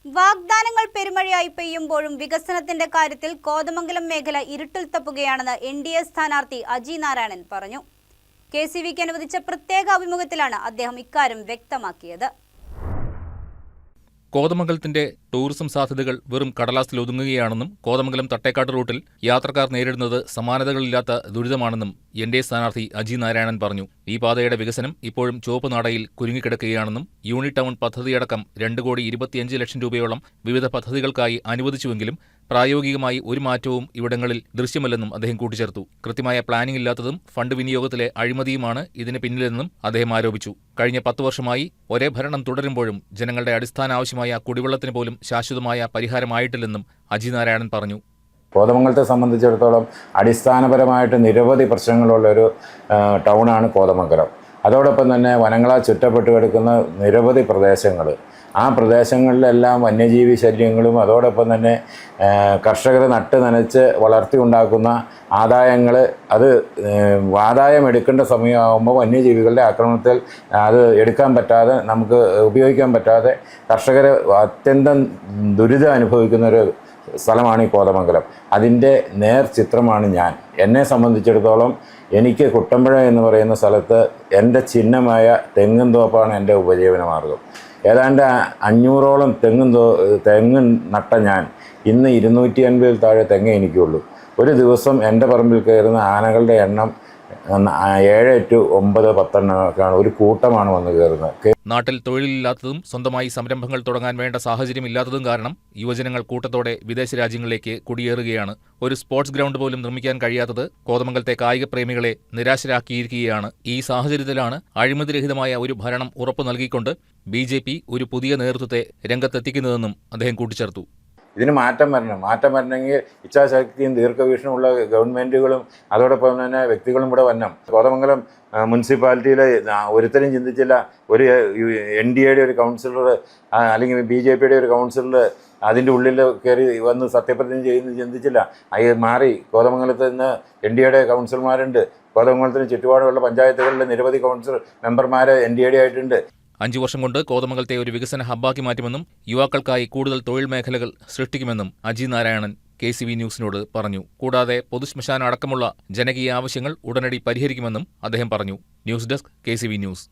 വാഗ്ദാനങ്ങൾ പെരുമഴയായി പെയ്യുമ്പോഴും വികസനത്തിന്റെ കാര്യത്തിൽ കോതമംഗലം മേഖല ഇരുട്ടിൽ തപ്പുകയാണെന്ന് NDA സ്ഥാനാർത്ഥി അജി നാരായണൻ പറഞ്ഞു. KCVക്ക് അനുവദിച്ച പ്രത്യേക അഭിമുഖത്തിലാണ് അദ്ദേഹം ഇക്കാര്യം വ്യക്തമാക്കിയത്. കോതമംഗലത്തിന്റെ ടൂറിസം സാധ്യതകൾ വെറും കടലാസിലൊതുങ്ങുകയാണെന്നും കോതമംഗലം തട്ടേക്കാട് റൂട്ടിൽ യാത്രക്കാർ നേരിടുന്നത് സമാനതകളില്ലാത്ത ദുരിതമാണെന്നും NDA സ്ഥാനാർത്ഥി അജി നാരായണൻ പറഞ്ഞു. ഈ പാതയുടെ വികസനം ഇപ്പോഴും ചുവപ്പ് നാടയിൽ കുരുങ്ങിക്കിടക്കുകയാണെന്നും യൂണിടൗൺ പദ്ധതിയടക്കം 2,25,00,000 രൂപയോളം വിവിധ പദ്ധതികൾക്കായി അനുവദിച്ചുവെങ്കിലും പ്രായോഗികമായി ഒരു മാറ്റവും ഇവിടങ്ങളിൽ ദൃശ്യമല്ലെന്നും അദ്ദേഹം കൂട്ടിച്ചേർത്തു. കൃത്യമായ പ്ലാനിംഗ് ഇല്ലാത്തതും ഫണ്ട് വിനിയോഗത്തിലെ അഴിമതിയുമാണ് ഇതിന് പിന്നിലെന്നും അദ്ദേഹം ആരോപിച്ചു. കഴിഞ്ഞ 10 വർഷമായി ഒരേ ഭരണം തുടരുമ്പോഴും ജനങ്ങളുടെ അടിസ്ഥാന ആവശ്യമായ കുടിവെള്ളത്തിന് പോലും ശാശ്വതമായ പരിഹാരമായിട്ടില്ലെന്നും അജി നാരായണൻ പറഞ്ഞു. കോതമംഗലത്തെ സംബന്ധിച്ചിടത്തോളം അടിസ്ഥാനപരമായിട്ട് നിരവധി പ്രശ്നങ്ങളുള്ളൊരു ടൗണാണ് കോതമംഗലം. അതോടൊപ്പം തന്നെ വനങ്ങളാൽ ചുറ്റപ്പെട്ട് കിടക്കുന്ന നിരവധി പ്രദേശങ്ങൾ, ആ പ്രദേശങ്ങളിലെല്ലാം വന്യജീവി ശല്യങ്ങളും അതോടൊപ്പം തന്നെ കർഷകർ നട്ട് നനച്ച് വളർത്തി ഉണ്ടാക്കുന്ന ആദായങ്ങൾ ആദായം എടുക്കേണ്ട സമയമാകുമ്പോൾ വന്യജീവികളുടെ ആക്രമണത്തിൽ അത് എടുക്കാൻ പറ്റാതെ, നമുക്ക് ഉപയോഗിക്കാൻ പറ്റാതെ കർഷകർ അത്യന്തം ദുരിതം അനുഭവിക്കുന്നൊരു സ്ഥലമാണ് ഈ കോതമംഗലം. അതിൻ്റെ നേർ ചിത്രമാണ് ഞാൻ. എന്നെ സംബന്ധിച്ചിടത്തോളം എനിക്ക് കുട്ടമ്പുഴ എന്ന് പറയുന്ന സ്ഥലത്ത് എൻ്റെ ചിഹ്നമായ തെങ്ങും തോപ്പാണ് എൻ്റെ ഉപജീവന മാർഗം. ഏതാണ്ട് 500ഓളം തെങ്ങ് നട്ട ഞാൻ ഇന്ന് 250 താഴെ തെങ്ങ് എനിക്കുള്ളൂ. ഒരു ദിവസം എൻ്റെ പറമ്പിൽ കയറുന്ന ആനകളുടെ എണ്ണം 7 to 9, 10 ഒരു കൂട്ടമാണ് വന്ന് കയറുന്നത്. നാട്ടിൽ തൊഴിലില്ലാത്തതും സ്വന്തമായി സംരംഭങ്ങൾ തുടങ്ങാൻ വേണ്ട സാഹചര്യമില്ലാത്തതും കാരണം യുവജനങ്ങൾ കൂട്ടത്തോടെ വിദേശ രാജ്യങ്ങളിലേക്ക് കുടിയേറുകയാണ്. ഒരു സ്പോർട്സ് ഗ്രൗണ്ട് പോലും നിർമ്മിക്കാൻ കഴിയാത്തത് കോതമംഗലത്തെ കായിക പ്രേമികളെ നിരാശരാക്കിയിരിക്കുകയാണ്. ഈ സാഹചര്യത്തിലാണ് അഴിമതിരഹിതമായ ഒരു ഭരണം ഉറപ്പു നൽകിക്കൊണ്ട് BJP ഒരു പുതിയ നേതൃത്വത്തെ രംഗത്തെത്തിക്കുന്നതെന്നും അദ്ദേഹം കൂട്ടിച്ചേർത്തു. ഇതിന് മാറ്റം വരണമെങ്കിൽ ഇച്ഛാശക്തിയും ദീർഘവീക്ഷണമുള്ള ഗവൺമെൻറ്റുകളും അതോടൊപ്പം തന്നെ വ്യക്തികളും ഇവിടെ വരണം. കോതമംഗലം മുനിസിപ്പാലിറ്റിയിലെ ഒരുത്തരും ചിന്തിച്ചില്ല ഒരു NDAയുടെ ഒരു കൗൺസിലർ അല്ലെങ്കിൽ BJPയുടെ ഒരു കൗൺസിലർ അതിൻ്റെ ഉള്ളിൽ കയറി വന്ന് സത്യപ്രതിജ്ഞ ചെയ്യുന്നത് ചിന്തിച്ചില്ല. മാറി കോതമംഗലത്ത് നിന്ന് NDAയുടെ കൗൺസിലർമാരുണ്ട്. കോതമംഗലത്തിന് ചുറ്റുപാടുള്ള പഞ്ചായത്തുകളിൽ നിരവധി കൗൺസിൽ മെമ്പർമാർ NDAയുടെ ആയിട്ടുണ്ട്. 5 വർഷം കൊണ്ട് കോതമംഗലത്തെ ഒരു വികസന ഹബ്ബാക്കി മാറ്റുമെന്നും യുവാക്കൾക്കായി കൂടുതൽ തൊഴിൽ മേഖലകൾ സൃഷ്ടിക്കുമെന്നും അജി നാരായണൻ KCV ന്യൂസിനോട് പറഞ്ഞു. കൂടാതെ പൊതുശ്മശാനം അടക്കമുള്ള ജനകീയ ആവശ്യങ്ങൾ ഉടനടി പരിഹരിക്കുമെന്നും അദ്ദേഹം പറഞ്ഞു. News desk KCV news.